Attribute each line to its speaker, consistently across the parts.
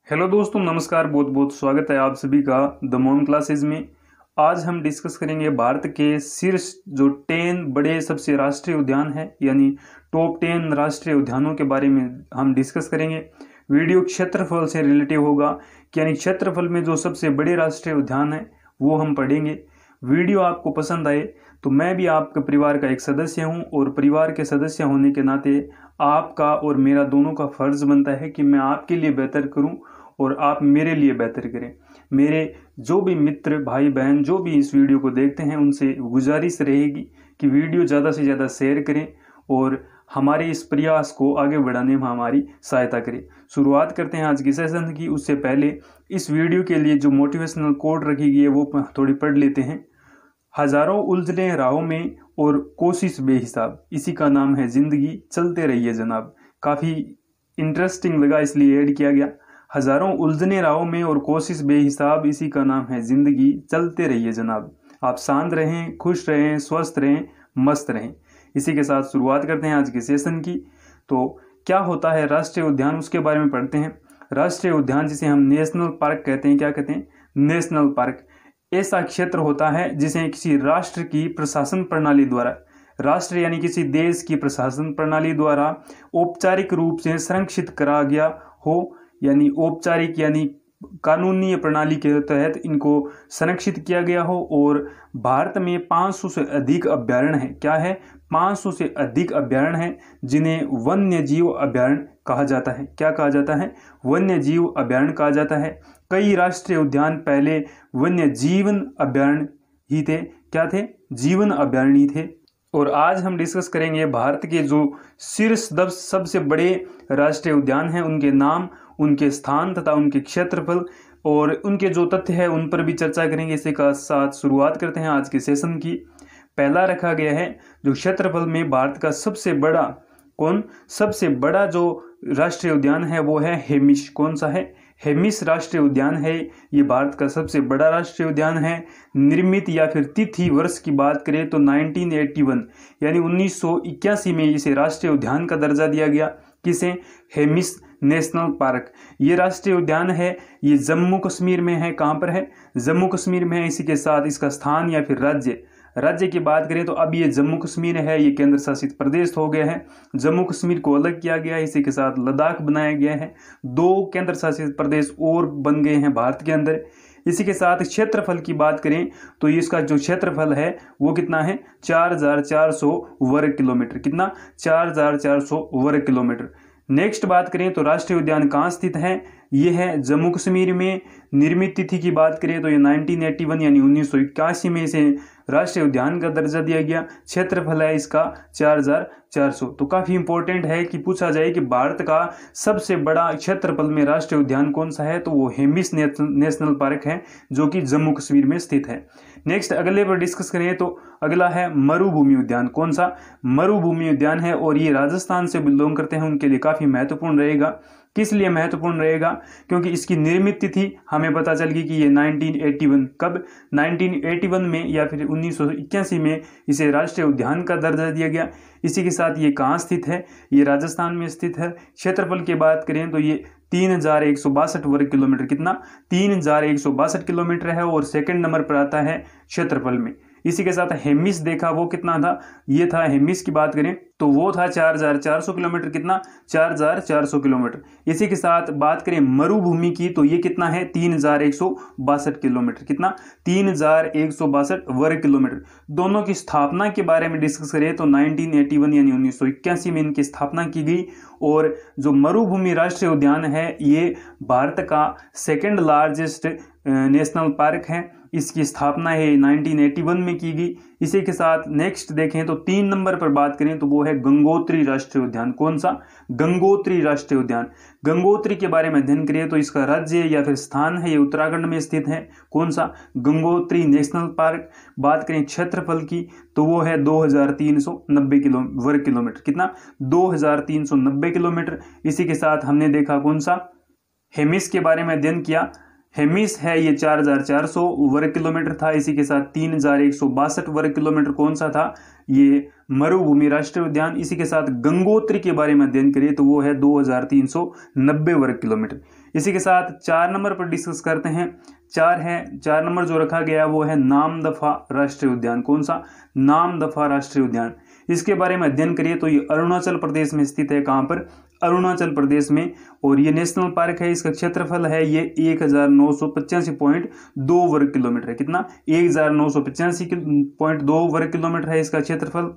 Speaker 1: Hello दोस्तों, नमस्कार। बहुत बहुत स्वागत है आप सभी का द मॉम क्लासेज में। आज हम डिस्कस करेंगे भारत के शीर्ष जो 10 बड़े सबसे राष्ट्रीय उद्यान है, यानी टॉप 10 राष्ट्रीय उद्यानों के बारे में हम डिस्कस करेंगे। वीडियो क्षेत्रफल से रिलेटिव होगा कि यानी क्षेत्रफल में जो सबसे बड़े राष्ट्रीय उद्यान है वो हम पढ़ेंगे। वीडियो आपको पसंद आए तो मैं भी आपके परिवार का एक सदस्य हूं और परिवार के सदस्य होने के नाते आपका और मेरा दोनों का फर्ज बनता है कि मैं आपके लिए बेहतर करूं और आप मेरे लिए बेहतर करें। मेरे जो भी मित्र भाई बहन जो भी इस वीडियो को देखते हैं उनसे गुजारिश रहेगी कि वीडियो ज़्यादा से ज़्यादा शेयर करें और हमारे इस प्रयास को आगे बढ़ाने में हमारी सहायता करें। शुरुआत करते हैं आज की सेशन की। उससे पहले इस वीडियो के लिए जो मोटिवेशनल कोट रखी गई है वो थोड़ी पढ़ लेते हैं। हजारों उलझने राहों में और कोशिश बेहिसाब, इसी का नाम है जिंदगी, चलते रहिए जनाब। काफ़ी इंटरेस्टिंग लगा इसलिए ऐड किया गया। हजारों उलझने राहों में और कोशिश बेहिसाब, इसी का नाम है जिंदगी, चलते रहिए जनाब। आप शांत रहें, खुश रहें, स्वस्थ रहें, मस्त रहें। इसी के साथ शुरुआत करते हैं आज के सेशन की। तो क्या होता है राष्ट्रीय उद्यान, उसके बारे में पढ़ते हैं। राष्ट्रीय उद्यान जिसे हम नेशनल पार्क कहते हैं, क्या कहते हैं? नेशनल पार्क ऐसा क्षेत्र होता है जिसे किसी राष्ट्र की प्रशासन प्रणाली द्वारा, राष्ट्र यानी किसी देश की प्रशासन प्रणाली द्वारा औपचारिक रूप से संरक्षित करा गया हो, यानी औपचारिक यानी कानूनी प्रणाली के तहत इनको संरक्षित किया गया हो। और भारत में 500 से अधिक अभ्यारण्य है। क्या है? 500 से अधिक अभ्यारण्य है जिन्हें वन्य जीव अभ्यारण्य कहा जाता है। क्या कहा जाता है? वन्य जीव अभ्यारण्य कहा जाता है। कई राष्ट्रीय उद्यान पहले वन्य जीवन अभ्यारण्य ही थे। क्या थे? जीवन अभ्यारण्य ही थे। और आज हम डिस्कस करेंगे भारत के जो शीर्ष 10 सबसे बड़े राष्ट्रीय उद्यान हैं, उनके नाम, उनके स्थान तथा उनके क्षेत्रफल और उनके जो तथ्य है उन पर भी चर्चा करेंगे। इसी का साथ शुरुआत करते हैं आज के सेशन की। पहला रखा गया है जो क्षेत्रफल में भारत का सबसे बड़ा, सबसे बड़ा जो राष्ट्रीय उद्यान है वो है हेमिश। कौन सा है? हेमिस राष्ट्रीय उद्यान है। ये भारत का सबसे बड़ा राष्ट्रीय उद्यान है। निर्मित या फिर तिथि वर्ष की बात करें तो 1981 यानी 1981 में इसे राष्ट्रीय उद्यान का दर्जा दिया गया। किसे? Hemis national park. ये राष्ट्रीय उद्यान है, ये जम्मू कश्मीर में है। कहाँ पर है? जम्मू कश्मीर में है। इसी के साथ इसका स्थान या फिर राज्य की बात करें तो अब ये जम्मू कश्मीर है, ये केंद्र शासित प्रदेश हो गया है। जम्मू कश्मीर को अलग किया गया है। इसी के साथ लद्दाख बनाया गया है। 2 केंद्र शासित प्रदेश और बन गए हैं भारत के अंदर। इसी के साथ क्षेत्रफल की बात करें तो इसका जो क्षेत्रफल है वो कितना है? 4400 वर्ग किलोमीटर। कितना? 4400 वर्ग किलोमीटर। नेक्स्ट बात करें तो राष्ट्रीय उद्यान कहाँ स्थित है? ये है जम्मू कश्मीर में। निर्मित तिथि की बात करें तो ये 1981 यानी 1981 में इसे राष्ट्रीय उद्यान का दर्जा दिया गया। क्षेत्रफल है इसका 4400। तो काफ़ी इंपॉर्टेंट है कि पूछा जाए कि भारत का सबसे बड़ा क्षेत्रफल में राष्ट्रीय उद्यान कौन सा है, तो वो हेमिस नेशनल पार्क है जो कि जम्मू कश्मीर में स्थित है। नेक्स्ट अगले पर डिस्कस करें तो अगला है मरुभूमि उद्यान। कौन सा? मरुभूमि उद्यान है और ये राजस्थान से बिलोंग करते हैं, उनके लिए काफ़ी महत्वपूर्ण रहेगा। किस लिए महत्वपूर्ण रहेगा? क्योंकि इसकी निर्मित तिथि हमें पता चल गई कि ये 1981, कब? 1981 में या फिर 1981 में इसे राष्ट्रीय उद्यान का दर्जा दिया गया। इसी के साथ ये कहाँ स्थित है? ये राजस्थान में स्थित है। क्षेत्रफल की बात करें तो ये 3162 वर्ग किलोमीटर। कितना? 3162 किलोमीटर है और सेकंड नंबर पर आता है क्षेत्रफल में। इसी के साथ हेमिस देखा वो कितना था? ये था, हेमिस की बात करें तो वो था 4400 किलोमीटर। कितना? 4400 किलोमीटर। इसी के साथ बात करें मरुभूमि की तो ये कितना है? 3162 किलोमीटर। कितना? 3162 वर्ग किलोमीटर। दोनों की स्थापना के बारे में डिस्कस करें तो 1981 यानी 1981 में इनकी स्थापना की गई। और जो मरुभूमि राष्ट्रीय उद्यान है ये भारत का सेकेंड लार्जेस्ट नेशनल पार्क है। इसकी स्थापना है 1981 में की गई। इसी के साथ नेक्स्ट देखें तो 3 नंबर पर बात करें तो वो है गंगोत्री राष्ट्रीय उद्यान। कौन सा? गंगोत्री राष्ट्रीय उद्यान। गंगोत्री के बारे में अध्ययन करें तो इसका राज्य या फिर स्थान है ये उत्तराखंड में स्थित है। कौन सा? Gangotri national park. बात करें क्षेत्रफल की तो वो है 2390 वर्ग किलोमीटर। कितना? 2390 किलोमीटर। इसी के साथ हमने देखा कौन सा? हेमिस के बारे में अध्ययन किया। हेमिस है ये 4400 वर्ग किलोमीटर था। इसी के साथ 3162 वर्ग किलोमीटर कौन सा था? ये मरुभूमि राष्ट्रीय उद्यान। इसी के साथ गंगोत्री के बारे में अध्ययन करें तो वो है 2390 वर्ग किलोमीटर। इसी के साथ 4 नंबर पर डिस्कस करते हैं। 4 नंबर जो रखा गया वो है नामदफा राष्ट्रीय उद्यान। कौन सा? नामदफा राष्ट्रीय उद्यान। इसके बारे में अध्ययन करिए तो ये अरुणाचल प्रदेश में स्थित है। कहाँ पर? अरुणाचल प्रदेश में। और ये नेशनल पार्क है। इसका क्षेत्रफल है ये 1985.2 वर्ग किलोमीटर है। कितना? 1985.2 वर्ग किलोमीटर है इसका क्षेत्रफल।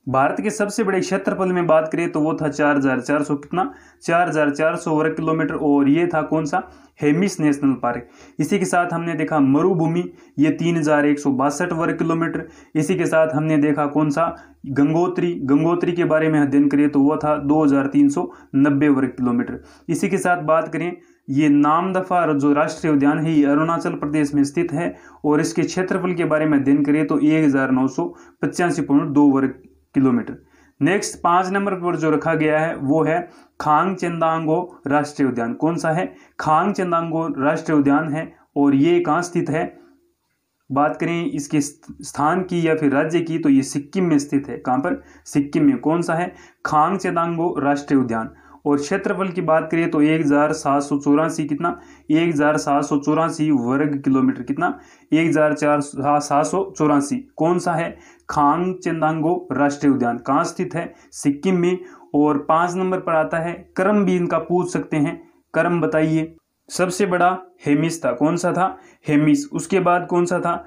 Speaker 1: भारत के सबसे बड़े क्षेत्रफल में बात करें तो वो था 4400 कितना? 4400 वर्ग किलोमीटर। और ये था कौन सा? Hemis national park. इसी के साथ हमने देखा मरुभूमि, ये 3162 वर्ग किलोमीटर। इसी के साथ हमने देखा कौन सा? गंगोत्री के बारे में अध्ययन करें तो वो था 2390 वर्ग किलोमीटर। इसी के साथ बात करें, ये नामदफा जो राष्ट्रीय उद्यान है ये अरुणाचल प्रदेश में स्थित है। और इसके क्षेत्रफल के बारे में अध्ययन करें तो 1985.2 वर्ग किलोमीटर। नेक्स्ट 5 नंबर पर जो रखा गया है वो है खांगचेंदांगो राष्ट्रीय उद्यान। कौन सा है? खांगचेंदांगो राष्ट्रीय उद्यान है। और ये कहाँ स्थित है? बात करें इसके स्थान की या फिर राज्य की तो ये सिक्किम में स्थित है। कहाँ पर? सिक्किम में। कौन सा है? खांगचेंदांगो राष्ट्रीय उद्यान। और क्षेत्रफल की बात करें तो 1784 कितना? 1784 वर्ग किलोमीटर। कितना? 1784। कौन सा है? खांगचेंदांगो राष्ट्रीय उद्यान। कहाँ स्थित है? सिक्किम में। और 5 नंबर पर आता है, क्रम भी इनका पूछ सकते हैं, क्रम बताइए। सबसे बड़ा हेमिस था। कौन सा था? हेमिस। उसके बाद कौन सा था?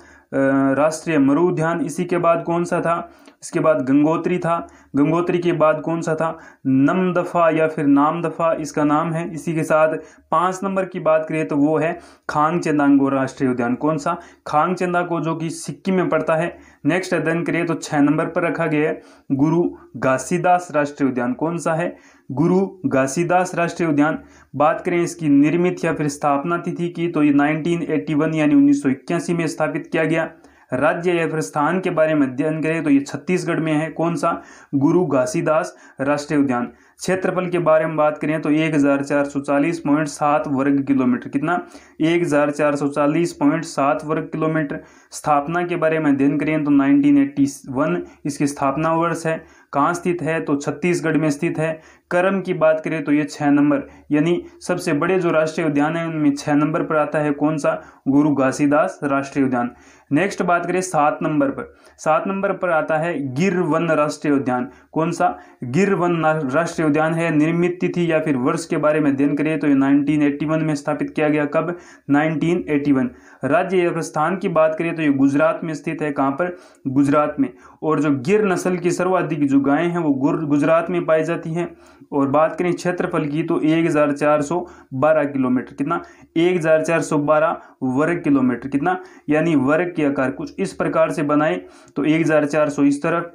Speaker 1: राष्ट्रीय मरु उद्यान। इसी के बाद कौन सा था? इसके बाद गंगोत्री था। गंगोत्री के बाद कौन सा था? नमदफा या फिर नामदफा इसका नाम है। इसी के साथ 5 नंबर की बात करें तो वो है खांगचेंदांगो राष्ट्रीय उद्यान। कौन सा? खांगचेंदांगो जो कि सिक्किम में पड़ता है। नेक्स्ट अध्ययन करिए तो 6 नंबर पर रखा गया है गुरु घासीदास राष्ट्रीय उद्यान। कौन सा है? गुरु घासीदास राष्ट्रीय उद्यान। बात करें इसकी निर्मित या फिर स्थापना तिथि की तो ये 1981 यानी 1981 में स्थापित किया गया। राज्य या फिर स्थान के बारे में अध्ययन करें तो ये छत्तीसगढ़ में है। कौन सा? गुरु घासीदास राष्ट्रीय उद्यान। क्षेत्रफल के बारे में बात करें तो 1440.7 वर्ग किलोमीटर। कितना? 1440.7 वर्ग किलोमीटर। स्थापना के बारे में अध्ययन करें तो 1981 इसकी स्थापना वर्ष है। कहाँ स्थित है? तो छत्तीसगढ़ में स्थित है। क्रम की बात करें तो ये 6 नंबर, यानी सबसे बड़े जो राष्ट्रीय उद्यान है उनमें 6 नंबर पर आता है। कौन सा? गुरु घासीदास राष्ट्रीय उद्यान। नेक्स्ट बात करें 7 नंबर पर। 7 नंबर पर आता है गिर वन राष्ट्रीय उद्यान। कौन सा? गिर वन राष्ट्रीय उद्यान है। निर्मित तिथि या फिर वर्ष के बारे में अध्ययन करें तो ये 1981 में स्थापित किया गया। कब? 1981। राज्य या फिर स्थान की बात करें तो ये गुजरात में स्थित है। कहाँ पर? गुजरात में। और जो गिर नस्ल की सर्वाधिक जो गायें हैं वो गुजरात में पाई जाती हैं। और बात करें क्षेत्रफल की तो 1412 किलोमीटर। कितना? 1412 वर्ग किलोमीटर। कितना? यानी वर्ग के आकार कुछ इस प्रकार से बनाए तो 1400 इस तरफ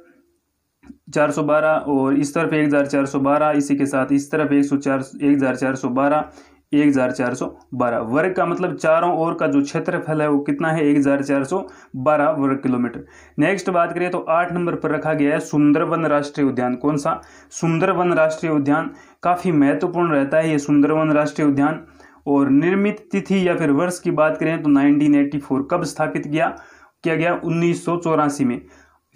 Speaker 1: 412 और इस तरफ 1412, इसी के साथ इस तरफ 1412 1412 वर्ग का मतलब चारों ओर का जो क्षेत्रफल है वो कितना है? 1412 वर्ग किलोमीटर। नेक्स्ट बात करें तो 8 नंबर पर रखा गया है सुंदरवन राष्ट्रीय उद्यान। कौन सा? सुंदरवन राष्ट्रीय उद्यान। काफी महत्वपूर्ण रहता है ये सुंदरवन राष्ट्रीय उद्यान। और निर्मित तिथि या फिर वर्ष की बात करें तो 1984। कब स्थापित किया गया? 1984 में।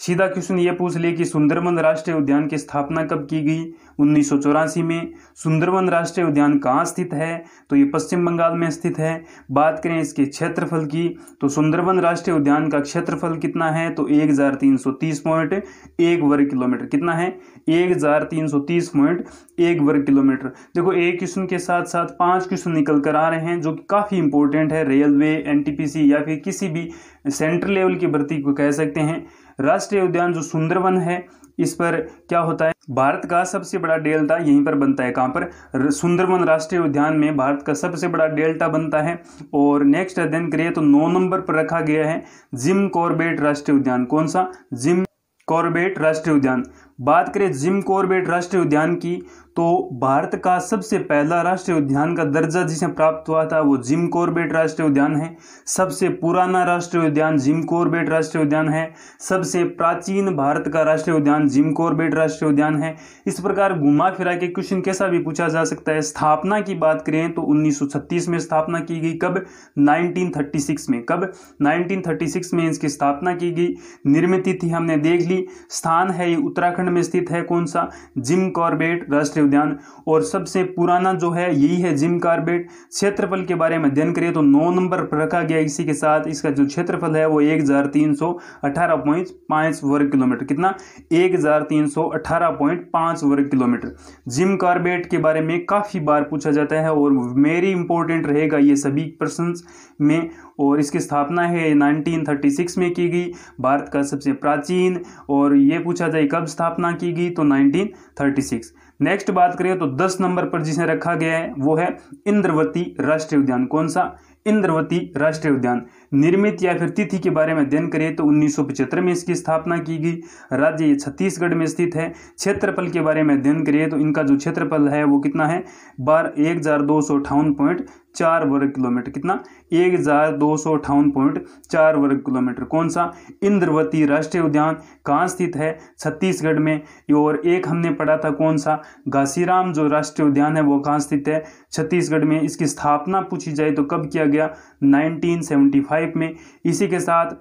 Speaker 1: सीधा क्वेश्चन ये पूछ ले कि सुंदरवन राष्ट्रीय उद्यान की स्थापना कब की गई? 1984 में। सुंदरवन राष्ट्रीय उद्यान कहाँ स्थित है? तो ये पश्चिम बंगाल में स्थित है। बात करें इसके क्षेत्रफल की तो सुंदरवन राष्ट्रीय उद्यान का क्षेत्रफल कितना है? तो 1330.1 वर्ग किलोमीटर। कितना है? 1330.1 वर्ग किलोमीटर। देखो एक क्वेश्चन के साथ साथ 5 क्वेश्चन निकल कर आ रहे हैं जो काफ़ी इंपॉर्टेंट है। रेलवे, एनटीपीसी या फिर किसी भी सेंट्रल लेवल की भर्ती को कह सकते हैं। राष्ट्रीय उद्यान जो सुंदरवन है इस पर क्या होता है? भारत का सबसे बड़ा डेल्टा यहीं पर बनता है। कहाँ पर? सुंदरवन राष्ट्रीय उद्यान में भारत का सबसे बड़ा डेल्टा बनता है। और नेक्स्ट अध्ययन करिए तो 9 नंबर पर रखा गया है जिम कॉर्बेट राष्ट्रीय उद्यान। कौन सा? जिम कॉर्बेट राष्ट्रीय उद्यान। बात करें जिम कॉर्बेट राष्ट्रीय उद्यान की तो भारत का सबसे पहला राष्ट्रीय उद्यान का दर्जा जिसे प्राप्त हुआ था वो जिम कॉर्बेट राष्ट्रीय उद्यान है। सबसे पुराना राष्ट्रीय उद्यान जिम कॉर्बेट राष्ट्रीय उद्यान है। सबसे प्राचीन भारत का राष्ट्रीय उद्यान जिम कॉर्बेट राष्ट्रीय उद्यान है। इस प्रकार घुमा फिरा के क्वेश्चन कैसा भी पूछा जा सकता है। स्थापना की बात करें तो 1936 में स्थापना की गई। कब? 1936 में। कब? 1936 में इसकी स्थापना की गई। निर्मित तिथि हमने देख ली। स्थान है ये उत्तराखंड उत्तराखंड में स्थित है कौन सा, जिम कॉर्बेट राष्ट्रीय उद्यान। और सबसे पुराना जो है यही है जिम कॉर्बेट। क्षेत्रफल के बारे में अध्ययन करें तो 9 नंबर पर रखा गया। इसी के साथ इसका जो क्षेत्रफल है वो 1318.5 वर्ग किलोमीटर, कितना 1318.5 वर्ग किलोमीटर। जिम कॉर्बेट के बारे में काफी बार पूछा जाता है और वेरी इंपॉर्टेंट रहेगा ये सभी प्रश्न में। और इसकी स्थापना है 1936 में की गई, भारत का सबसे प्राचीन। और ये पूछा जाए कब स्थापना की गई तो 1936। नेक्स्ट बात करें तो 10 नंबर पर जिसे रखा गया है वो है इंद्रवती राष्ट्रीय उद्यान। कौन सा, इंद्रवती राष्ट्रीय उद्यान। निर्मित या फिर तिथि के बारे में अध्ययन करें तो 1975 में इसकी स्थापना की गई। राज्य ये छत्तीसगढ़ में स्थित है। क्षेत्रफल के बारे में अध्ययन करें तो इनका जो क्षेत्रफल है वो कितना है 1258.4 वर्ग किलोमीटर, कितना 1258.4 वर्ग किलोमीटर। कौन सा, इंद्रवती राष्ट्रीय उद्यान। कहाँ स्थित है, छत्तीसगढ़ में। और एक हमने पढ़ा था कौन सा, घासीराम जो राष्ट्रीय उद्यान है वो कहाँ स्थित है, छत्तीसगढ़ में। इसकी स्थापना पूछी जाए तो कब किया गया, 1975 में। इसी के साथ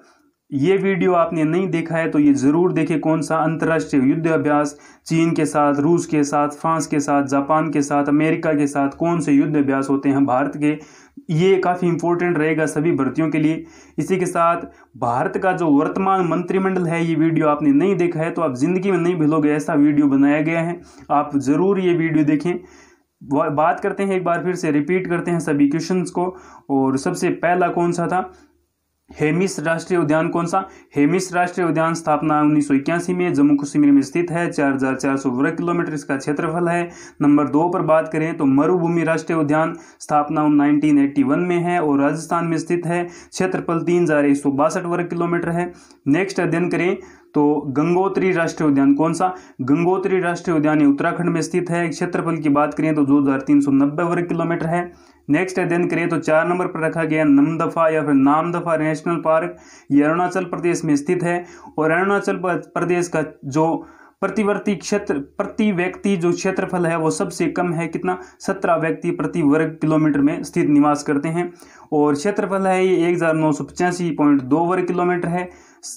Speaker 1: ये वीडियो आपने नहीं देखा है तो ये जरूर देखें, कौन सा, अंतर्राष्ट्रीय युद्ध अभ्यास। चीन के साथ, रूस के साथ, फ्रांस के साथ, जापान के साथ, अमेरिका के साथ कौन से युद्ध अभ्यास होते हैं भारत के, ये काफी इंपॉर्टेंट रहेगा सभी भर्तियों के लिए। इसी के साथ भारत का जो वर्तमान मंत्रिमंडल है, ये वीडियो आपने नहीं देखा है तो आप जिंदगी में नहीं भूलोगे, ऐसा वीडियो बनाया गया है। आप जरूर ये वीडियो देखें। बात करते हैं, एक बार फिर से रिपीट करते हैं सभी क्वेश्चंस को। और सबसे पहला कौन सा था, हेमिस राष्ट्रीय उद्यान। कौन सा, हेमिस राष्ट्रीय उद्यान। स्थापना 1981 में, जम्मू कश्मीर में स्थित है। 4400 वर्ग किलोमीटर इसका क्षेत्रफल है। नंबर 2 पर बात करें तो मरुभूमि राष्ट्रीय उद्यान। स्थापना 1981 में है और राजस्थान में स्थित है। क्षेत्रफल 3162 वर्ग किलोमीटर है। नेक्स्ट अध्ययन करें तो गंगोत्री राष्ट्रीय उद्यान। कौन सा, गंगोत्री राष्ट्रीय उद्यान ये उत्तराखंड में स्थित है। क्षेत्रफल की बात करें तो 2390 वर्ग किलोमीटर है। नेक्स्ट अध्ययन करें तो 4 नंबर पर रखा गया नमदफा या फिर नामदफा नेशनल पार्क। ये अरुणाचल प्रदेश में स्थित है। और अरुणाचल प्रदेश का जो प्रतिवर्ती क्षेत्र, प्रति व्यक्ति जो क्षेत्रफल है वो सबसे कम है, कितना, 17 व्यक्ति प्रति वर्ग किलोमीटर में स्थित निवास करते हैं। और क्षेत्रफल है ये 1985.2 वर्ग किलोमीटर है।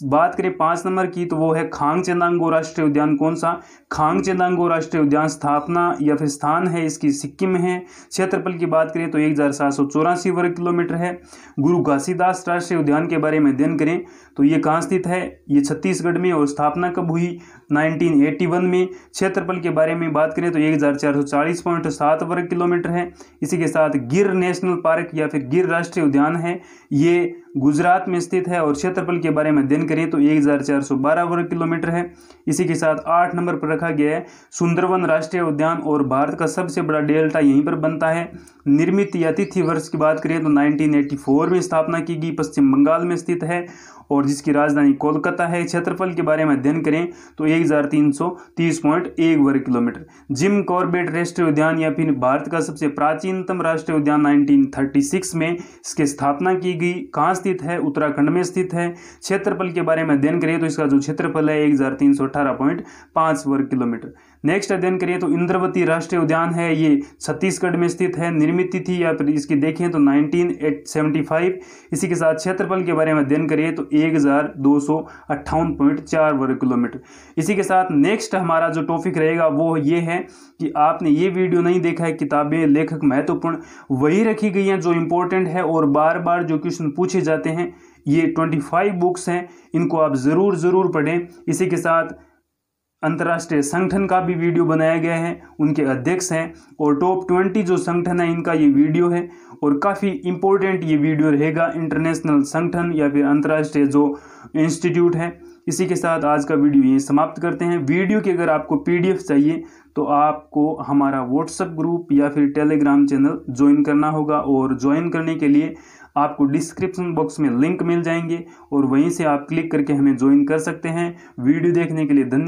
Speaker 1: बात करें 5 नंबर की तो वो है खांगचेनांगो राष्ट्रीय उद्यान। कौन सा, खांगचेनांगो राष्ट्रीय उद्यान। स्थापना या फिर स्थान है इसकी सिक्किम में है। क्षेत्रफल की बात करें तो 1784 वर्ग किलोमीटर है। गुरु घासीदास राष्ट्रीय उद्यान के बारे में अध्ययन करें तो ये कहाँ स्थित है, ये छत्तीसगढ़ में। और स्थापना कब हुई, 1981 में। क्षेत्रफल के बारे में बात करें तो 1440.7 वर्ग किलोमीटर है। इसी के साथ गिर नेशनल पार्क या फिर गिर राष्ट्रीय उद्यान है, ये गुजरात में स्थित है। और क्षेत्रफल के बारे में अध्ययन करें तो 1412 वर्ग किलोमीटर है। इसी के साथ 8 नंबर पर रखा गया है सुंदरवन राष्ट्रीय उद्यान। और भारत का सबसे बड़ा डेल्टा यहीं पर बनता है। निर्मित या तिथि वर्ष की बात करें तो 1984 में स्थापना की गई, पश्चिम बंगाल में स्थित है और जिसकी राजधानी कोलकाता है। क्षेत्रफल के बारे में अध्ययन करें तो 1330.1 वर्ग किलोमीटर। जिम कॉर्बेट राष्ट्रीय उद्यान या फिर भारत का सबसे प्राचीनतम राष्ट्रीय उद्यान 1936 में इसकी स्थापना की गई। कहाँ स्थित है, उत्तराखंड में स्थित है। क्षेत्रफल के बारे में अध्ययन करें तो इसका जो क्षेत्रफल है 1318.5 वर्ग किलोमीटर। नेक्स्ट अध्ययन करें तो इंद्रवती राष्ट्रीय उद्यान है, ये छत्तीसगढ़ में स्थित है। निर्मित तिथि या फिर इसकी देखें तो 1975। इसी के साथ क्षेत्रफल के बारे में अध्ययन करें तो 1258.4 वर्ग किलोमीटर। इसी के साथ नेक्स्ट हमारा जो टॉपिक रहेगा वो ये है कि आपने ये वीडियो नहीं देखा है, किताबें लेखक महत्वपूर्ण वही रखी गई हैं जो इंपॉर्टेंट है और बार बार जो क्वेश्चन पूछे जाते हैं। ये 25 बुक्स हैं, इनको आप जरूर पढ़ें। इसी के साथ अंतर्राष्ट्रीय संगठन का भी वीडियो बनाया गया है, उनके अध्यक्ष हैं। और टॉप 20 जो संगठन है इनका ये वीडियो है और काफ़ी इंपॉर्टेंट ये वीडियो रहेगा। इंटरनेशनल संगठन या फिर अंतर्राष्ट्रीय जो इंस्टीट्यूट है। इसी के साथ आज का वीडियो यहीं समाप्त करते हैं। वीडियो की अगर आपको PDF चाहिए तो आपको हमारा व्हाट्सएप ग्रुप या फिर टेलीग्राम चैनल ज्वाइन करना होगा। और ज्वाइन करने के लिए आपको डिस्क्रिप्शन बॉक्स में लिंक मिल जाएंगे और वहीं से आप क्लिक करके हमें ज्वाइन कर सकते हैं। वीडियो देखने के लिए धन्यवाद।